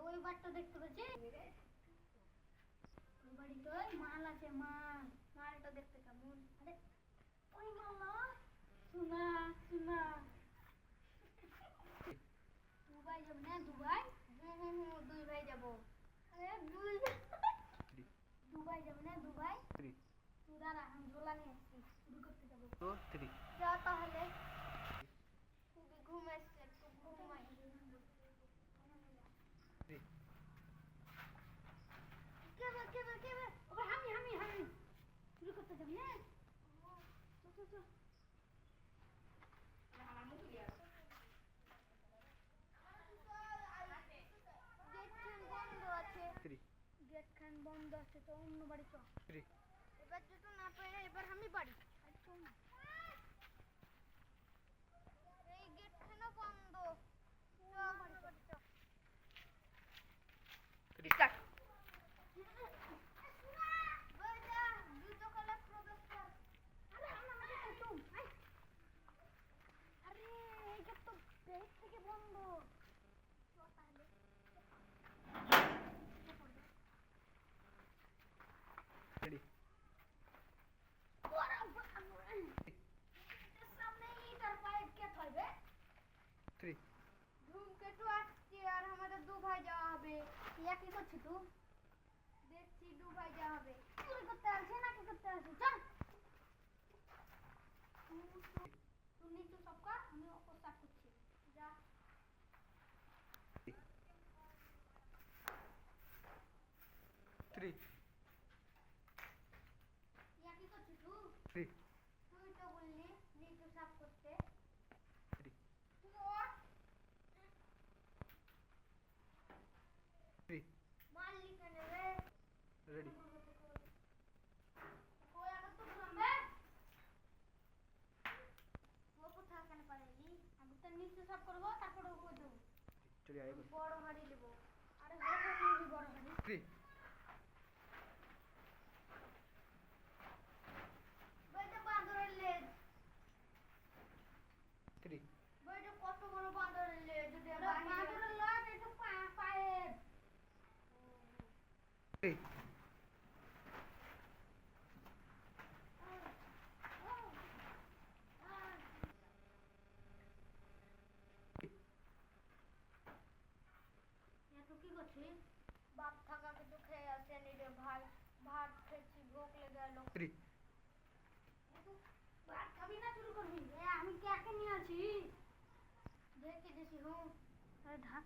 ওই বাড়িটা দেখতে পাচ্ছি, ওই বাড়িতে মাল আছে, মালটা দেখতে কেমন? আরে ওই মাল না, সোনা সোনা। দুবাই যাব না? দুবাই? দুই ভাই যাব। আরে দুবাই যাব না? দুবাই তুই দাঁড়া, আমি ঝোলা নিয়ে আসছি, শুরু করতে যাবো। যা তাহলে, খুবই ঘুম আসছে, একটু ঘুমাই। আমি শুরু করতে যাবি না? চল গেট খান বন্ধ আছে, তো অন্য বাড়ি চল। এবার যদি না পাই, এবার আমি বাড়ি চল না। এই গেট খানা বন্ধ, বাড়ি চল। ধূমকেতু আসছে আর আমাদের দুবাই যাওয়া হবে। কি করছিস তুই? দেখছি দুবাই যাওয়া হবে। চুরি করতে আসছে না কি করতে আসছে? চল তুই নিচু সব কর, আমি ওপর সাফ করছি। যা কি করছিস তুই? তুই তো বললি নিচু সাফ করতে। মারলি কেন রে? রেডি কই আগে তো ঘুমাবে। ও কোথায় কেন পারেলি? আমি তো নিচু সাফ করব, তারপরে উপর দেব। চলি আয় বড় হাড়ি নেব। আরে বড় হাড়ি বইটা বাঁদরের লেজ। বইটা কত বড় বাঁদরের লেজ? বাঁদরের লেজ, এটা পায়ের। কি করছিস? বাপ থাকা কিছু খেয়ে আসেনি রে ভাই, ভাত খেয়েছি, ভোগ লেগে এলো। ভাত খাবি না শুরু করবি? আমি কাকে নিয়ে আছি দেখে দিছি। হুম ঢাক